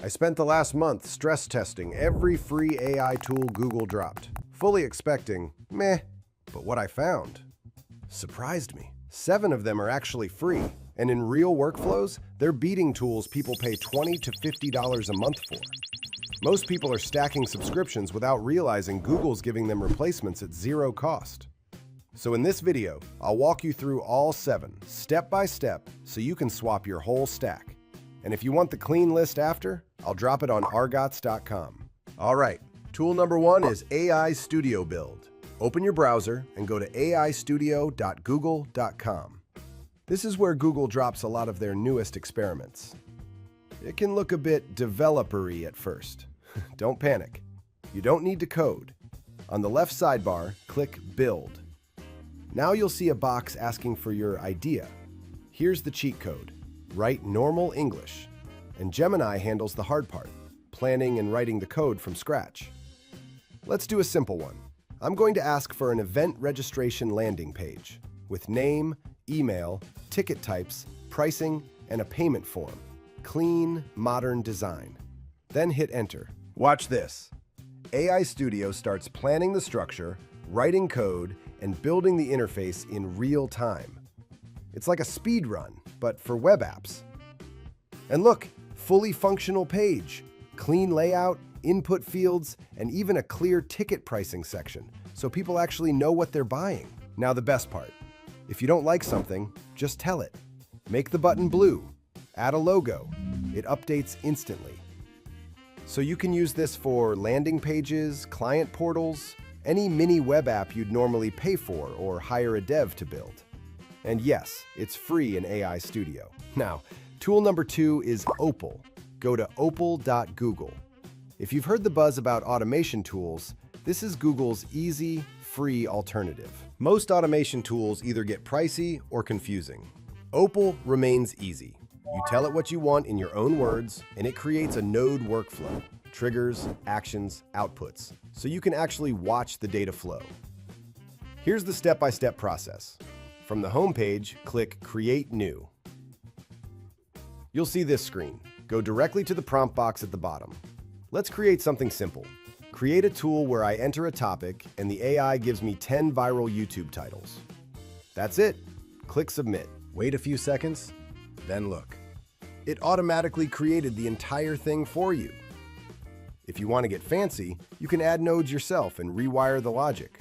I spent the last month stress testing every free AI tool Google dropped, fully expecting, meh, but what I found surprised me. 7 of them are actually free, and in real workflows, they're beating tools people pay $20 to $50 a month for. Most people are stacking subscriptions without realizing Google's giving them replacements at zero cost. So in this video, I'll walk you through all 7, step by step, so you can swap your whole stack. And if you want the clean list after, I'll drop it on argots.com. All right, tool number 1 is AI Studio Build. Open your browser and go to aistudio.google.com. This is where Google drops a lot of their newest experiments. It can look a bit developer-y at first. Don't panic. You don't need to code. On the left sidebar, click Build. Now you'll see a box asking for your idea. Here's the cheat code. Write normal English. And Gemini handles the hard part, planning and writing the code from scratch. Let's do a simple one. I'm going to ask for an event registration landing page with name, email, ticket types, pricing, and a payment form. Clean, modern design. Then hit enter. Watch this. AI Studio starts planning the structure, writing code, and building the interface in real time. It's like a speed run, but for web apps. And look, fully functional page, clean layout, input fields, and even a clear ticket pricing section, so people actually know what they're buying. Now the best part. If you don't like something, just tell it. Make the button blue. Add a logo. It updates instantly. So you can use this for landing pages, client portals, any mini web app you'd normally pay for or hire a dev to build. And yes, it's free in AI Studio. Now, tool number 2 is Opal. Go to opal.google. If you've heard the buzz about automation tools, this is Google's easy, free alternative. Most automation tools either get pricey or confusing. Opal remains easy. You tell it what you want in your own words, and it creates a node workflow, triggers, actions, outputs, so you can actually watch the data flow. Here's the step-by-step process. From the home page, click Create New. You'll see this screen. Go directly to the prompt box at the bottom. Let's create something simple. Create a tool where I enter a topic and the AI gives me 10 viral YouTube titles. That's it. Click Submit. Wait a few seconds, then look. It automatically created the entire thing for you. If you want to get fancy, you can add nodes yourself and rewire the logic.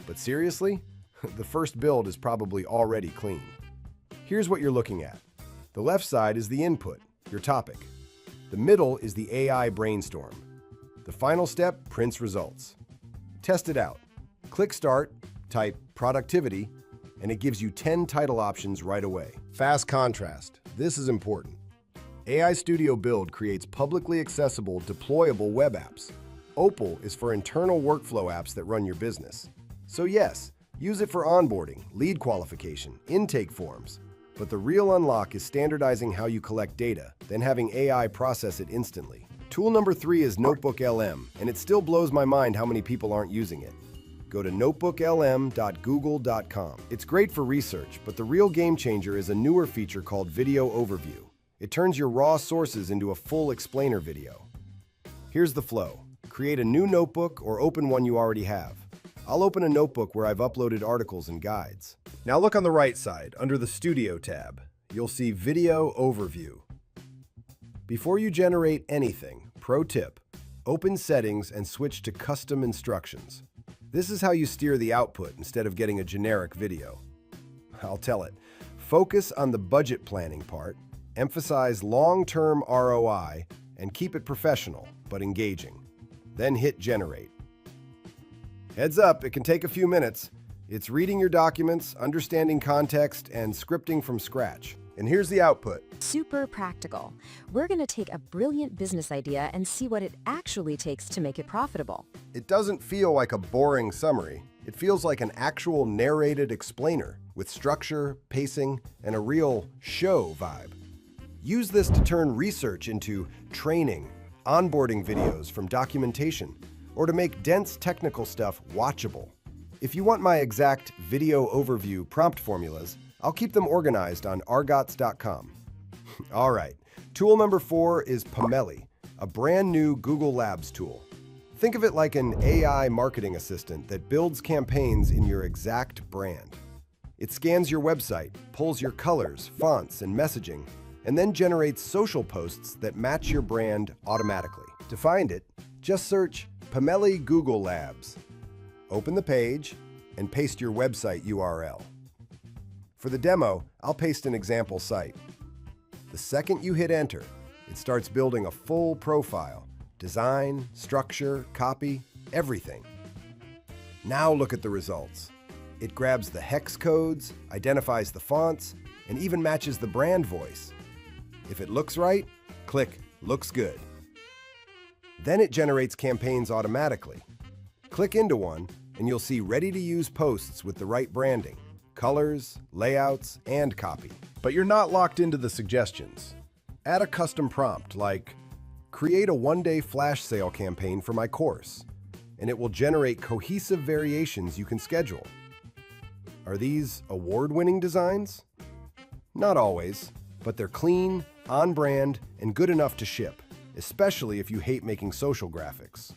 But seriously, the first build is probably already clean. Here's what you're looking at. The left side is the input, your topic. The middle is the AI brainstorm. The final step prints results. Test it out. Click Start, type Productivity, and it gives you 10 title options right away. Fast contrast. This is important. AI Studio Build creates publicly accessible, deployable web apps. Opal is for internal workflow apps that run your business. So yes, use it for onboarding, lead qualification, intake forms. But the real unlock is standardizing how you collect data, then having AI process it instantly. Tool number 3 is NotebookLM, and it still blows my mind how many people aren't using it. Go to notebooklm.google.com. It's great for research, but the real game changer is a newer feature called Video Overview. It turns your raw sources into a full explainer video. Here's the flow. Create a new notebook or open one you already have. I'll open a notebook where I've uploaded articles and guides. Now look on the right side, under the Studio tab. You'll see Video Overview. Before you generate anything, pro tip, open Settings and switch to Custom Instructions. This is how you steer the output instead of getting a generic video. I'll tell it. Focus on the budget planning part, emphasize long-term ROI, and keep it professional but engaging. Then hit Generate. Heads up, it can take a few minutes. It's reading your documents, understanding context, and scripting from scratch. And here's the output. Super practical. We're going to take a brilliant business idea and see what it actually takes to make it profitable. It doesn't feel like a boring summary. It feels like an actual narrated explainer with structure, pacing, and a real show vibe. Use this to turn research into training, onboarding videos from documentation, or to make dense technical stuff watchable. If you want my exact video overview prompt formulas, I'll keep them organized on argots.com. All right, tool number 4 is Pomelli. a brand new Google Labs tool. Think of it like an AI marketing assistant that builds campaigns in your exact brand. It scans your website, pulls your colors, fonts, and messaging, and then generates social posts that match your brand automatically. To find it, just search Pomelli Google Labs. Open the page and paste your website URL. For the demo, I'll paste an example site. The second you hit enter, it starts building a full profile. Design, structure, copy, everything. Now look at the results. It grabs the hex codes, identifies the fonts, and even matches the brand voice. If it looks right, click Looks Good. Then it generates campaigns automatically. Click into one, and you'll see ready-to-use posts with the right branding, colors, layouts, and copy. But you're not locked into the suggestions. Add a custom prompt like, create a one-day flash sale campaign for my course, and it will generate cohesive variations you can schedule. Are these award-winning designs? Not always, but they're clean, on-brand, and good enough to ship, especially if you hate making social graphics.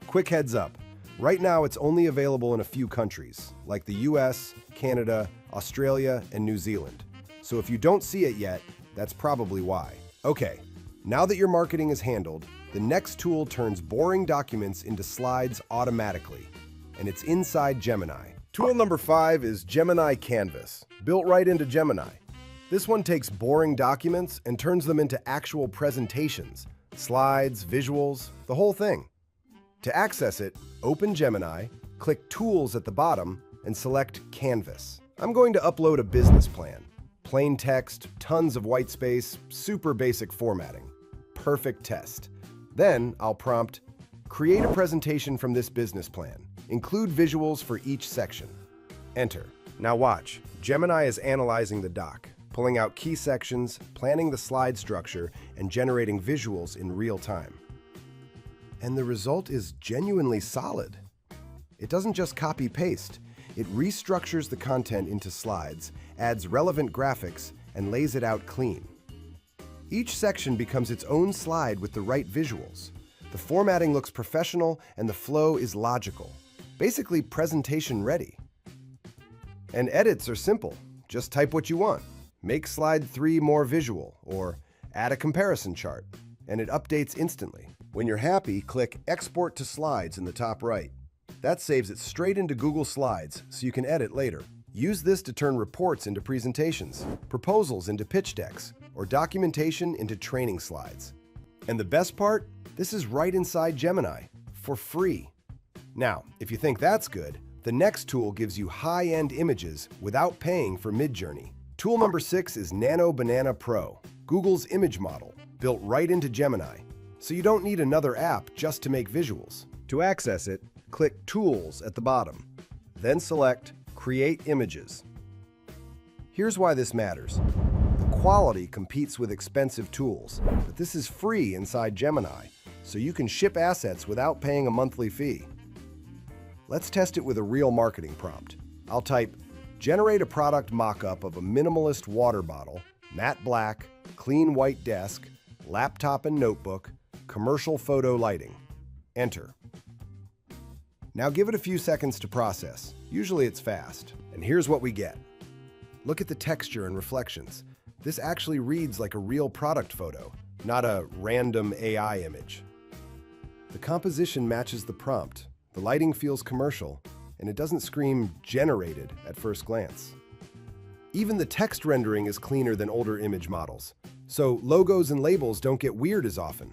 Quick heads up, right now it's only available in a few countries, like the US, Canada, Australia, and New Zealand. So if you don't see it yet, that's probably why. Okay, now that your marketing is handled, the next tool turns boring documents into slides automatically, and it's inside Gemini. Tool number 5 is Gemini Canvas, built right into Gemini. This one takes boring documents and turns them into actual presentations, slides, visuals, the whole thing. To access it, open Gemini, click Tools at the bottom, and select Canvas. I'm going to upload a business plan. Plain text, tons of white space, super basic formatting. Perfect test. Then I'll prompt, create a presentation from this business plan. Include visuals for each section. Enter. Now watch. Gemini is analyzing the doc, pulling out key sections, planning the slide structure, and generating visuals in real time. And the result is genuinely solid. It doesn't just copy-paste. It restructures the content into slides, adds relevant graphics, and lays it out clean. Each section becomes its own slide with the right visuals. The formatting looks professional and the flow is logical. Basically, presentation ready. And edits are simple. Just type what you want. Make slide 3 more visual, or add a comparison chart, and it updates instantly. When you're happy, click Export to Slides in the top right. That saves it straight into Google Slides, so you can edit later. Use this to turn reports into presentations, proposals into pitch decks, or documentation into training slides. And the best part? This is right inside Gemini, for free. Now, if you think that's good, the next tool gives you high-end images without paying for Midjourney. Tool number 6 is Nano Banana Pro, Google's image model, built right into Gemini. So you don't need another app just to make visuals. To access it, click Tools at the bottom, then select Create Images. Here's why this matters. The quality competes with expensive tools, but this is free inside Gemini, so you can ship assets without paying a monthly fee. Let's test it with a real marketing prompt. I'll type, generate a product mock-up of a minimalist water bottle, matte black, clean white desk, laptop and notebook, commercial photo lighting. Enter. Now give it a few seconds to process. Usually it's fast. And here's what we get. Look at the texture and reflections. This actually reads like a real product photo, not a random AI image. The composition matches the prompt. The lighting feels commercial, and it doesn't scream generated at first glance. Even the text rendering is cleaner than older image models, so logos and labels don't get weird as often.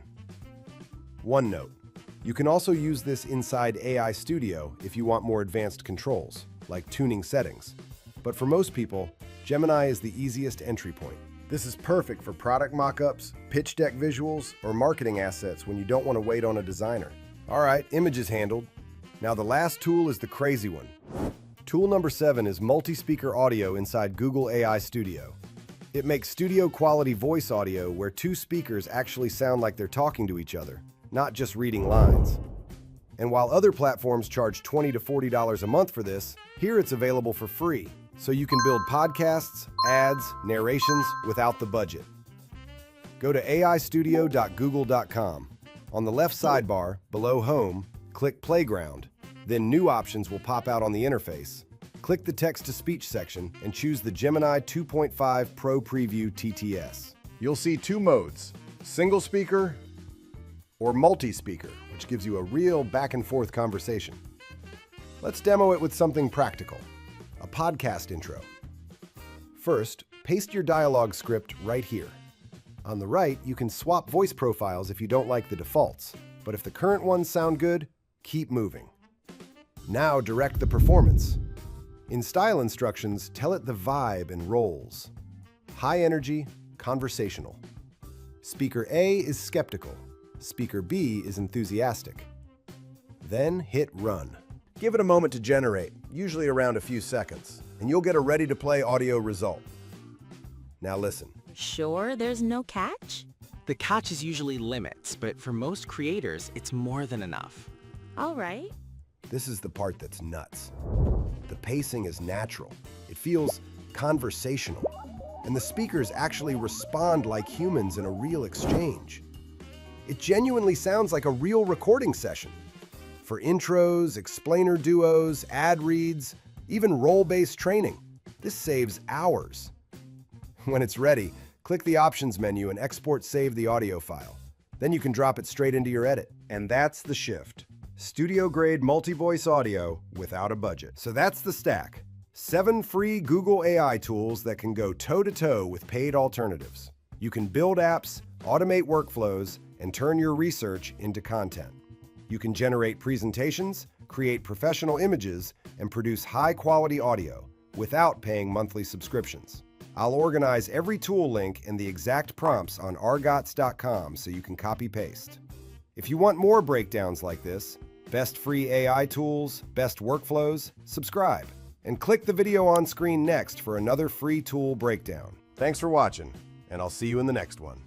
One note, you can also use this inside AI Studio if you want more advanced controls, like tuning settings. But for most people, Gemini is the easiest entry point. This is perfect for product mockups, pitch deck visuals, or marketing assets when you don't want to wait on a designer. All right, images handled. Now the last tool is the crazy one. Tool number 7 is multi-speaker audio inside Google AI Studio. It makes studio-quality voice audio where 2 speakers actually sound like they're talking to each other, not just reading lines. And while other platforms charge $20 to $40 a month for this, here it's available for free, so you can build podcasts, ads, narrations without the budget. Go to aistudio.google.com. On the left sidebar, below Home, click Playground. Then New options will pop out on the interface. Click the Text-to-Speech section and choose the Gemini 2.5 Pro Preview TTS. You'll see two modes, single speaker or multi-speaker, which gives you a real back-and-forth conversation. Let's demo it with something practical, a podcast intro. First, paste your dialogue script right here. On the right, you can swap voice profiles if you don't like the defaults, but if the current ones sound good, keep moving. Now direct the performance. In style instructions, tell it the vibe and roles. High energy, conversational. Speaker A is skeptical. Speaker B is enthusiastic. Then hit run. Give it a moment to generate, usually around a few seconds, and you'll get a ready-to-play audio result. Now listen. Sure there's no catch? The catch is usually limits, but for most creators, it's more than enough. All right. This is the part that's nuts. The pacing is natural. It feels conversational. And the speakers actually respond like humans in a real exchange. It genuinely sounds like a real recording session. For intros, explainer duos, ad reads, even role-based training, this saves hours. When it's ready, click the Options menu and export save the audio file. Then you can drop it straight into your edit. And that's the shift. Studio-grade multi-voice audio without a budget. So that's the stack. 7 free Google AI tools that can go toe-to-toe with paid alternatives. You can build apps, automate workflows, and turn your research into content. You can generate presentations, create professional images, and produce high-quality audio without paying monthly subscriptions. I'll organize every tool link and the exact prompts on argots.com so you can copy-paste. If you want more breakdowns like this, best free AI tools, best workflows, subscribe. And click the video on screen next for another free tool breakdown. Thanks for watching, and I'll see you in the next one.